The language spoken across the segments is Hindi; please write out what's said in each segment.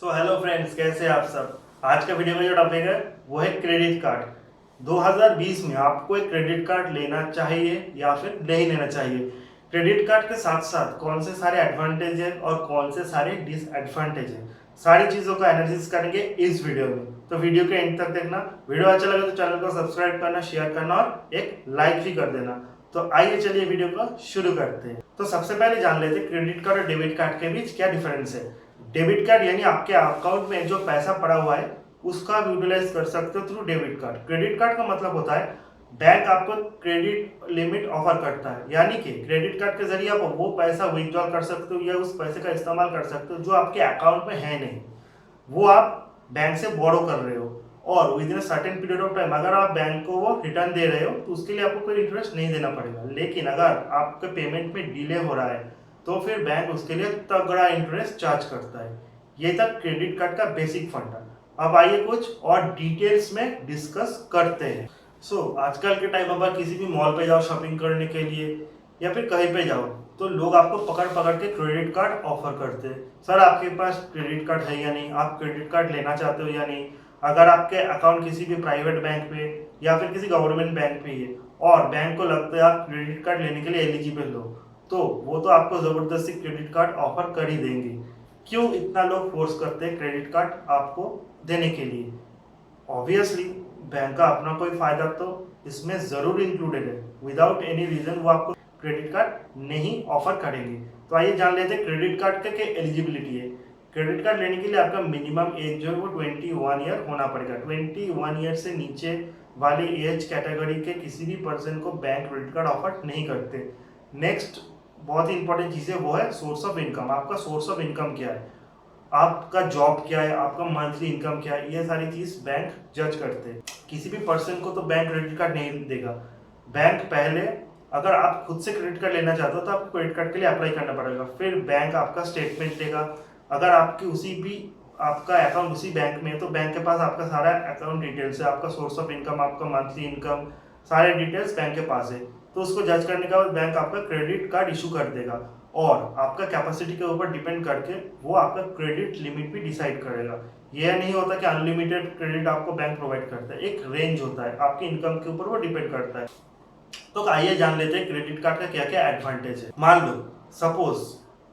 सो हेलो फ्रेंड्स, कैसे हैं आप सब। आज का वीडियो में जो टॉपिक है वो है क्रेडिट कार्ड। 2020 में आपको एक क्रेडिट कार्ड लेना चाहिए या फिर नहीं लेना चाहिए। क्रेडिट कार्ड के साथ साथ कौन से सारे एडवांटेज है और कौन से सारे डिसएडवांटेज है, सारी चीज़ों का एनालिसिस करेंगे इस वीडियो में। तो वीडियो के एंड तक देखना। वीडियो अच्छा लगे तो चैनल को सब्सक्राइब करना, शेयर करना और एक लाइक भी कर देना। तो आइए चलिए वीडियो को शुरू करते हैं। तो सबसे पहले जान लेते हैं क्रेडिट कार्ड और डेबिट कार्ड के बीच क्या डिफरेंस है। डेबिट कार्ड यानी आपके अकाउंट में जो पैसा पड़ा हुआ है उसका आप यूटिलाइज कर सकते हो through debit card. Credit card का मतलब होता है बैंक आपको क्रेडिट लिमिट ऑफर करता है, यानी कि क्रेडिट कार्ड के जरिए आप वो पैसा विथड्रॉल कर सकते हो या उस पैसे का इस्तेमाल कर सकते हो जो आपके अकाउंट में है नहीं, वो आप बैंक से बोरो कर रहे हो और with in certain period of time अगर आप बैंक को वो रिटर्न दे रहे हो तो उसके लिए आपको कोई इंटरेस्ट नहीं देना पड़ेगा। लेकिन अगर आपके पेमेंट में डिले हो रहा है तो फिर बैंक उसके लिए तगड़ा इंटरेस्ट चार्ज करता है। ये तक क्रेडिट कार्ड का बेसिक फंडा। अब आइए कुछ और डिटेल्स में डिस्कस करते हैं। आजकल के टाइम पर किसी भी मॉल पे जाओ शॉपिंग करने के लिए या फिर कहीं पे जाओ तो लोग आपको पकड़ पकड़ के क्रेडिट कार्ड ऑफर करते हैं। सर आपके पास क्रेडिट कार्ड है या नहीं, आप क्रेडिट कार्ड लेना चाहते हो या नहीं। अगर आपके अकाउंट किसी भी प्राइवेट बैंक पे या फिर किसी गवर्नमेंट बैंक पे है और बैंक को लगता है आप क्रेडिट कार्ड लेने के लिए एलिजिबल हो तो वो तो आपको जबरदस्ती क्रेडिट कार्ड ऑफर कर ही देंगे। क्यों इतना लोग फोर्स करते हैं क्रेडिट कार्ड आपको देने के लिए? ऑब्वियसली बैंक का अपना कोई फायदा तो इसमें जरूर इंक्लूडेड है। विदाउट एनी रीजन वो आपको क्रेडिट कार्ड नहीं ऑफर करेंगे। तो आइए जान लेते हैं क्रेडिट कार्ड का क्या एलिजिबिलिटी है। क्रेडिट कार्ड लेने के लिए आपका मिनिमम एज जो है वो 21 ईयर होना पड़ेगा। 21 ईयर से नीचे वाले एज कैटेगरी के किसी भी पर्सन को बैंक क्रेडिट कार्ड ऑफर नहीं करते। नेक्स्ट बहुत ही इंपॉर्टेंट चीज़ है वो है सोर्स ऑफ इनकम। आपका सोर्स ऑफ इनकम क्या है, आपका जॉब क्या है, आपका मंथली इनकम क्या है, ये सारी चीज़ बैंक जज करते हैं। किसी भी पर्सन को तो बैंक क्रेडिट कार्ड नहीं देगा। बैंक पहले अगर आप खुद से क्रेडिट कार्ड लेना चाहते हो तो आपको क्रेडिट कार्ड के लिए अप्लाई करना पड़ेगा, फिर बैंक आपका स्टेटमेंट देगा। अगर आपकी उसी भी आपका अकाउंट उसी बैंक में है तो बैंक के पास आपका सारा अकाउंट डिटेल्स है, आपका सोर्स ऑफ इनकम, आपका मंथली इनकम, सारे डिटेल्स बैंक के पास है। तो उसको जज करने के बाद बैंक आपका क्रेडिट कार्ड इशू कर देगा और आपका कैपेसिटी के ऊपर डिपेंड करके वो आपका क्रेडिट लिमिट भी डिसाइड करेगा। यह नहीं होता कि अनलिमिटेड क्रेडिट आपको बैंक प्रोवाइड करता है, एक रेंज होता है, आपकी इनकम के ऊपर वो डिपेंड करता है। तो आइए जान लेते हैं क्रेडिट कार्ड का क्या क्या एडवांटेज है। मान लो सपोज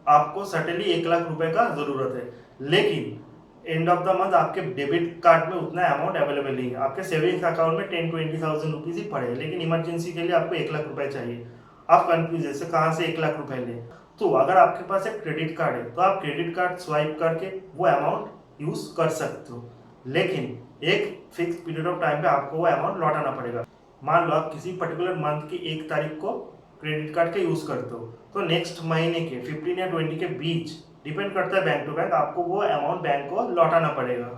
आपको सडनली 1 लाख रुपए का जरूरत है, लेकिन एंड ऑफ द मंथ आपके डेबिट कार्ड में उतना अमाउंट अवेलेबल नहीं है, आपके सेविंग्स अकाउंट में 10-20,000 रुपीज ही पड़े हैं, लेकिन इमरजेंसी के लिए आपको 1 लाख रुपए चाहिए। आप कंफ्यूज है कहाँ से 1 लाख रुपए ले। तो अगर आपके पास एक क्रेडिट कार्ड है तो आप क्रेडिट कार्ड स्वाइप करके वो अमाउंट यूज कर सकते हो, लेकिन एक फिक्स पीरियड ऑफ टाइम पे आपको वो अमाउंट लौटाना पड़ेगा। मान लो आप किसी पर्टिकुलर मंथ की 1 तारीख को क्रेडिट कार्ड का यूज करते हो तो नेक्स्ट महीने के 15 या 20 के बीच, डिपेंड करता है बैंक टू बैंक, आपको वो अमाउंट बैंक को लौटाना पड़ेगा।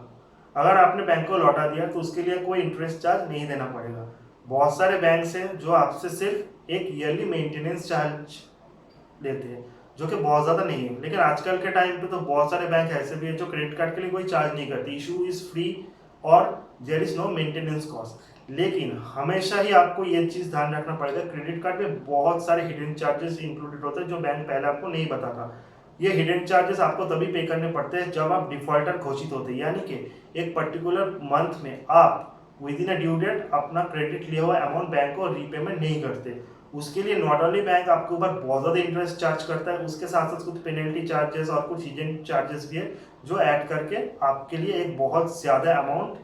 अगर आपने बैंक को लौटा दिया तो उसके लिए कोई इंटरेस्ट चार्ज नहीं देना पड़ेगा। बहुत सारे बैंक हैं जो आपसे सिर्फ एक ईयरली मेंटेनेंस चार्ज लेते हैं जो कि बहुत ज़्यादा नहीं है, लेकिन आजकल के टाइम पे तो बहुत सारे बैंक ऐसे भी है जो क्रेडिट कार्ड के लिए कोई चार्ज नहीं करते। इशू इज़ फ्री और there is no maintenance cost. लेकिन हमेशा ही आपको ये चीज़ ध्यान रखना पड़ेगा, क्रेडिट कार्ड में बहुत सारे हिडन चार्जेस इंक्लूडेड होते हैं जो बैंक पहले आपको नहीं बताता। ये हिडन चार्जेस आपको तभी पे करने पड़ते हैं जब आप डिफॉल्टर घोषित होते हैं, यानी कि एक पर्टिकुलर मंथ में आप within a due date अपना क्रेडिट लिया हुआ अमाउंट बैंक को रीपेमेंट नहीं करते। उसके लिए नॉट ओनली बैंक आपके ऊपर बहुत ज़्यादा इंटरेस्ट चार्ज करता है, उसके साथ साथ कुछ पेनल्टी चार्जेस और कुछ हिडन चार्जेस भी है जो ऐड करके आपके लिए एक बहुत ज़्यादा अमाउंट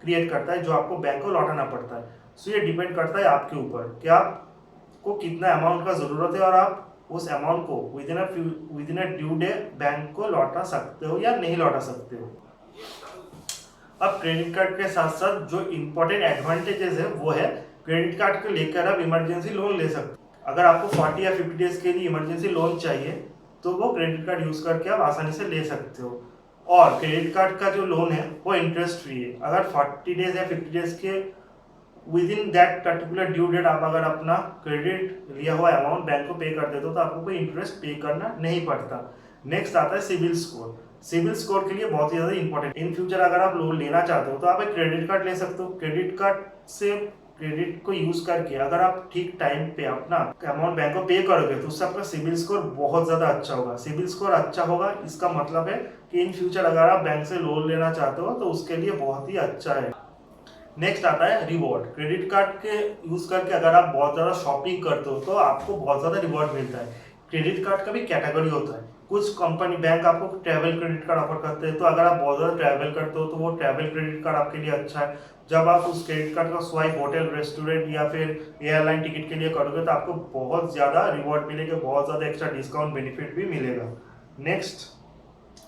क्रिएट करता है जो आपको बैंक को लौटाना पड़ता है। सो ये डिपेंड करता है आपके ऊपर कि आपको कितना अमाउंट का ज़रूरत है और आप उस अमाउंट को with in a due day bank को लौटा सकते हो या नहीं लौटा सकते हो। अब क्रेडिट कार्ड के साथ साथ जो इम्पोर्टेंट एडवांटेजेस है वो है क्रेडिट कार्ड को लेकर आप इमरजेंसी लोन ले सकते हो। अगर आपको 40 या 50 डेज के लिए इमरजेंसी लोन चाहिए तो वो क्रेडिट कार्ड यूज करके आप आसानी से ले सकते हो। और क्रेडिट कार्ड का जो लोन है वो इंटरेस्ट फ्री है। अगर 40 डेज या 50 डेज के within that particular due date आप अगर अपना क्रेडिट लिया हुआ अमाउंट बैंक को पे कर देते हो तो आपको कोई इंटरेस्ट पे करना नहीं पड़ता। नेक्स्ट आता है सिविल स्कोर। सिविल स्कोर के लिए बहुत ही ज़्यादा इंपॉर्टेंट। इन फ्यूचर अगर आप लोन लेना चाहते हो तो आप एक क्रेडिट कार्ड ले सकते हो। क्रेडिट कार्ड से क्रेडिट को यूज करके अगर आप ठीक टाइम पे अपना अमाउंट बैंक को पे करोगे तो उससे आपका सिबिल स्कोर बहुत ज्यादा अच्छा होगा। सिबिल स्कोर अच्छा होगा इसका मतलब है कि इन फ्यूचर अगर आप बैंक से लोन लेना चाहते हो तो उसके लिए बहुत ही अच्छा है। नेक्स्ट आता है रिवॉर्ड। क्रेडिट कार्ड के यूज करके अगर आप बहुत ज्यादा शॉपिंग करते हो तो आपको बहुत ज्यादा रिवॉर्ड मिलता है। क्रेडिट कार्ड का भी कैटेगरी होता है। कुछ कंपनी बैंक आपको ट्रैवल क्रेडिट कार्ड ऑफर करते हैं, तो अगर आप बहुत ज्यादा ट्रैवल करते हो तो वो ट्रैवल क्रेडिट कार्ड आपके लिए अच्छा है। जब आप उस क्रेडिट कार्ड का स्वाइप होटल रेस्टोरेंट या फिर एयरलाइन टिकट के लिए करोगे तो आपको बहुत ज्यादा रिवॉर्ड मिलेगा, बहुत ज्यादा एक्स्ट्रा डिस्काउंट बेनिफिट भी मिलेगा। नेक्स्ट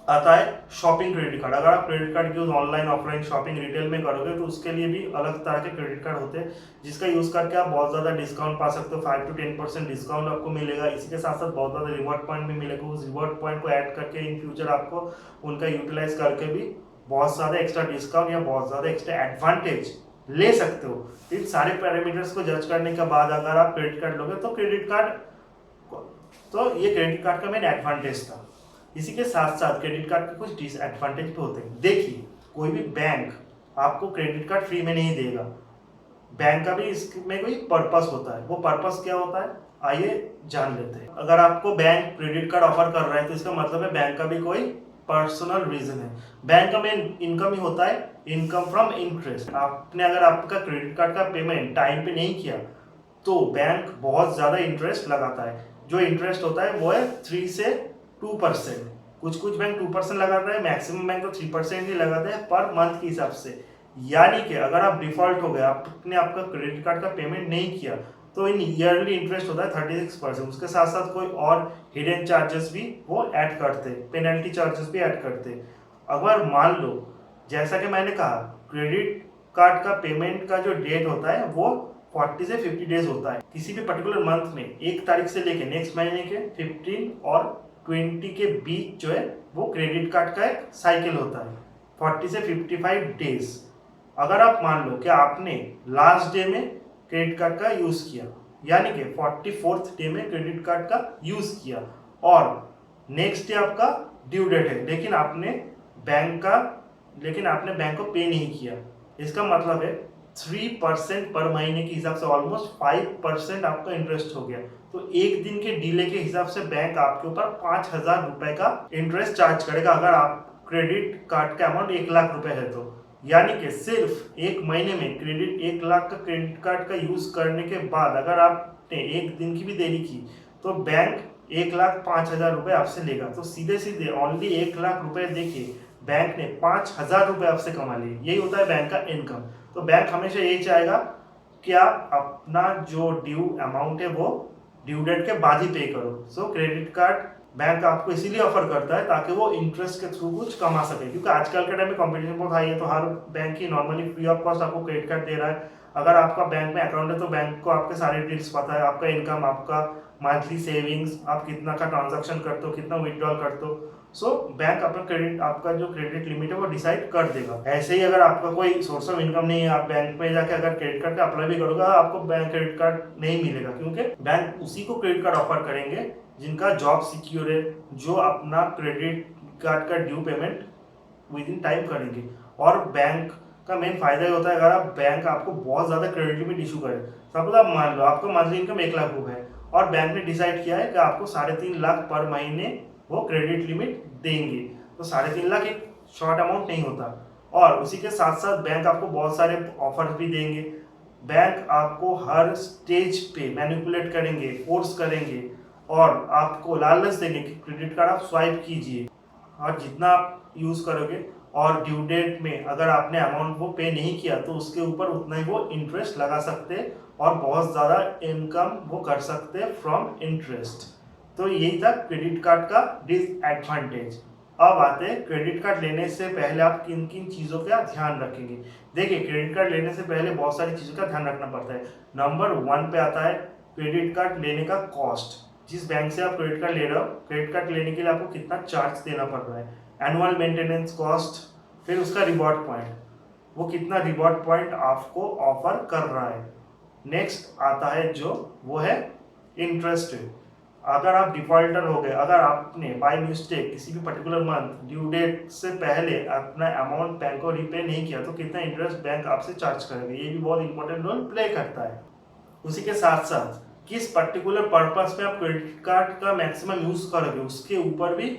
आता है शॉपिंग क्रेडिट कार्ड। अगर आप credit card use online offline shopping retail में करोगे तो उसके लिए भी अलग तरह के क्रेडिट कार्ड होते हैं जिसका यूज करके आप बहुत ज्यादा डिस्काउंट पा सकते हो। 5 to 10% डिस्काउंट आपको मिलेगा। इसी के साथ साथ बहुत ज्यादा रिवॉर्ड पॉइंट भी मिलेगा। उस रिवॉर्ड पॉइंट को ऐड करके इन फ्यूचर आपको उनका यूटिलाइज करके भी बहुत ज्यादा एक्स्ट्रा डिस्काउंट या बहुत ज्यादा एक्स्ट्रा एडवांटेज ले सकते हो। इन सारे पैरामीटर्स को जज करने के बाद अगर आप क्रेडिट कार्ड लोगे तो ये क्रेडिट कार्ड का मेन एडवांटेज था। इसी के साथ साथ क्रेडिट कार्ड के कुछ डिसएडवांटेज भी होते हैं। देखिए, कोई भी बैंक आपको क्रेडिट कार्ड फ्री में नहीं देगा। बैंक का भी इसमें कोई पर्पस होता है। वो पर्पस क्या होता है आइए जान लेते हैं। अगर आपको बैंक क्रेडिट कार्ड ऑफर कर रहा है तो इसका मतलब है बैंक का भी कोई पर्सनल रीजन है। बैंक का मेन इनकम ही होता है इनकम फ्रॉम इंटरेस्ट। आपने अगर आपका क्रेडिट कार्ड का पेमेंट टाइम पे नहीं किया तो बैंक बहुत ज्यादा इंटरेस्ट लगाता है। जो इंटरेस्ट होता है वो है 3 से 2%। कुछ बैंक 2% लगाता है, मैक्सिमम बैंक तो 3% ही लगाते हैं पर मंथ के हिसाब से। यानी कि अगर आप डिफॉल्ट हो गए, आपने आपका क्रेडिट कार्ड का पेमेंट नहीं किया तो इन ईयरली इंटरेस्ट होता है 36%। उसके साथ साथ कोई और हिडन चार्जेस भी वो ऐड करते, पेनल्टी चार्जेस भी ऐड करते। अगर मान लो जैसा कि मैंने कहा क्रेडिट कार्ड का पेमेंट का जो डेट होता है वो 40 से 50 डेज होता है। किसी भी पर्टिकुलर मंथ में 1 तारीख से लेके नेक्स्ट महीने के 15 और 20 के बीच जो है वो क्रेडिट कार्ड का एक साइकिल होता है 40 से 55 डेज। अगर आप मान लो कि आपने लास्ट डे में क्रेडिट कार्ड का यूज किया यानी कि 44th डे में क्रेडिट कार्ड का यूज किया और नेक्स्ट डे आपका ड्यू डेट है लेकिन आपने बैंक को पे नहीं किया, इसका मतलब है 3% पर महीने के हिसाब से ऑलमोस्ट 5% आपका इंटरेस्ट हो गया। तो एक दिन के डिले के हिसाब से बैंक आपके ऊपर 5,000 रुपए का इंटरेस्ट चार्ज करेगा अगर आप क्रेडिट कार्ड का अमाउंट 1 लाख रुपए है तो। यानी कि सिर्फ एक महीने में 1 लाख का क्रेडिट कार्ड का यूज करने के बाद अगर आपने एक दिन की भी देरी की तो बैंक 1,05,000 रुपए आपसे लेगा। तो सीधे सीधे ओनली 1 लाख रुपए देके बैंक ने 5,000 रुपए आपसे कमा लिए। यही होता है बैंक का इनकम। तो बैंक हमेशा यही चाहेगा कि आप अपना जो ड्यू अमाउंट है वो ड्यू डेट के बाद ही पे करो। सो क्रेडिट कार्ड बैंक आपको इसीलिए ऑफर करता है ताकि वो इंटरेस्ट के थ्रू कुछ कमा सके, क्योंकि आजकल के टाइम में कंपटीशन बहुत हाई है। तो हर बैंक ही नॉर्मली फ्री ऑफ कॉस्ट आपको क्रेडिट कार्ड दे रहा है। अगर आपका बैंक में अकाउंट है तो बैंक को आपके सारे डिटेल्स पता है, आपका इनकम, आपका मंथली सेविंग्स, आप कितना का ट्रांजैक्शन करते हो, कितना विड्रॉल करते हो। सो बैंक आपका जो क्रेडिट लिमिट है वो डिसाइड कर देगा। ऐसे ही अगर आपका कोई सोर्स ऑफ इनकम नहीं है, आप बैंक में जाके अगर क्रेडिट कार्ड का अप्लाई भी करोगे आपको बैंक क्रेडिट कार्ड नहीं मिलेगा, क्योंकि बैंक उसी को क्रेडिट कार्ड ऑफर करेंगे जिनका जॉब सिक्योर है, जो अपना क्रेडिट कार्ड का due payment with in time करेंगे। और बैंक का मेन फायदा ये होता है अगर आप बैंक आपको बहुत ज्यादा क्रेडिट लिमिट इशू करे। सपोज आप मान लो आपका मंथली इनकम 1 लाख रुपए है और बैंक ने डिसाइड किया है कि आपको 3.5 लाख पर महीने वो क्रेडिट लिमिट देंगे। तो 3.5 लाख एक शॉर्ट अमाउंट नहीं होता। और उसी के साथ साथ बैंक आपको बहुत सारे ऑफर भी देंगे। बैंक आपको हर स्टेज पे मैनिपुलेट करेंगे, फोर्स करेंगे और आपको लालच देंगे कि क्रेडिट कार्ड आप स्वाइप कीजिए और जितना आप यूज करोगे और ड्यू डेट में अगर आपने अमाउंट वो पे नहीं किया तो उसके ऊपर उतना ही वो इंटरेस्ट लगा सकते और बहुत ज़्यादा इनकम वो कर सकते फ्रॉम इंटरेस्ट। तो यही था क्रेडिट कार्ड का डिसएडवांटेज। अब आते हैं क्रेडिट कार्ड लेने से पहले आप किन किन चीज़ों का ध्यान रखेंगे। देखिए, क्रेडिट कार्ड लेने से पहले बहुत सारी चीज़ों का ध्यान रखना पड़ता है। नंबर 1 पे आता है क्रेडिट कार्ड लेने का कॉस्ट। जिस बैंक से आप क्रेडिट कार्ड ले रहे हो, क्रेडिट कार्ड लेने के लिए आपको कितना चार्ज देना पड़ रहा है, एनुअल मेंटेनेंस कॉस्ट, फिर उसका रिवॉर्ड पॉइंट, वो कितना रिवॉर्ड पॉइंट आपको ऑफर कर रहा है। नेक्स्ट आता है जो वो है इंटरेस्ट रेट। अगर आप डिफॉल्टर हो गए, अगर आपने बाय मिस्टेक किसी भी पर्टिकुलर मंथ ड्यू डेट से पहले अपना अमाउंट बैंक को रिपे नहीं किया तो कितना इंटरेस्ट बैंक आपसे चार्ज करेगा, ये भी बहुत इंपॉर्टेंट रोल प्ले करता है। उसी के साथ साथ किस पर्टिकुलर पर्पस में आप क्रेडिट कार्ड का मैक्सिमम यूज करोगे उसके ऊपर भी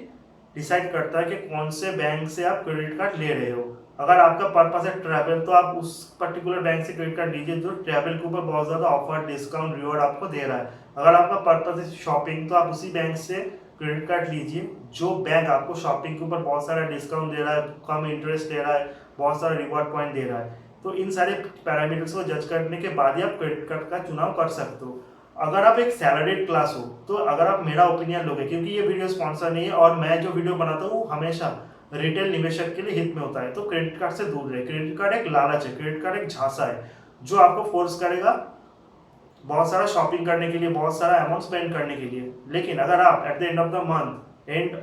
डिसाइड करता है कि कौन से बैंक से आप क्रेडिट कार्ड ले रहे हो। अगर आपका पर्पस है ट्रैवल तो आप उस पर्टिकुलर बैंक से क्रेडिट कार्ड लीजिए जो ट्रैवल के ऊपर बहुत ज़्यादा ऑफर, डिस्काउंट, रिवॉर्ड आपको दे रहा है। अगर आपका पर्पस है शॉपिंग तो आप उसी बैंक से क्रेडिट कार्ड लीजिए जो बैंक आपको शॉपिंग के ऊपर बहुत सारा डिस्काउंट दे रहा है, कम इंटरेस्ट दे रहा है, बहुत सारा रिवॉर्ड पॉइंट दे रहा है। तो इन सारे पैरामीटर्स को जज करने के बाद ही आप क्रेडिट कार्ड का चुनाव कर सकते हो। अगर आप एक सैलरीड क्लास हो तो अगर आप मेरा ओपिनियन लोगे, क्योंकि ये वीडियो स्पॉन्सर नहीं है और मैं जो वीडियो बनाता हूँ वो हमेशा रिटेल निवेशक के लिए हित में होता है, तो क्रेडिट कार्ड से दूर रहे। क्रेडिट कार्ड एक लालच है, क्रेडिट कार्ड एक झांसा है जो आपको फोर्स करेगा बहुत सारा शॉपिंग करने के लिए, बहुत सारा अमाउंट स्पेंड करने के लिए। लेकिन अगर आप at the end of the month, and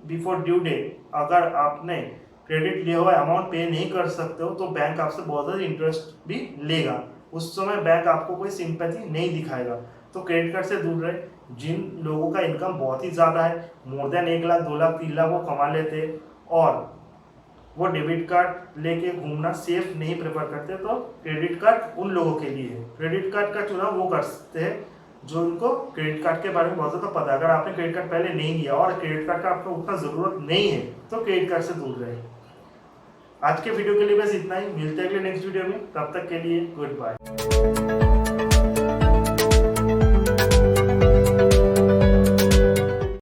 before due date, अगर आपने क्रेडिट लिया हुआ अमाउंट पे नहीं कर सकते हो तो बैंक आपसे बहुत ज़्यादा इंटरेस्ट भी लेगा। उस समय बैंक आपको कोई सिंपैथी नहीं दिखाएगा। तो क्रेडिट कार्ड से दूर रहे। जिन लोगों का इनकम बहुत ही ज़्यादा है, मोर देन 1 लाख 2 लाख 3 लाख वो कमा लेते और वो डेबिट कार्ड लेके घूमना सेफ नहीं प्रेफर करते, तो क्रेडिट कार्ड उन लोगों के लिए है। क्रेडिट कार्ड का चुनाव वो करते हैं जो उनको क्रेडिट कार्ड के बारे में बहुत ज़्यादा पता है। अगर आपने क्रेडिट कार्ड पहले नहीं लिया और क्रेडिट कार्ड का आपको उतना ज़रूरत नहीं है तो क्रेडिट कार्ड से दूर रहे। आज के वीडियो के लिए बस इतना ही, मिलते हैं अगले नेक्स्ट वीडियो में, तब तक के लिए गुड बाय।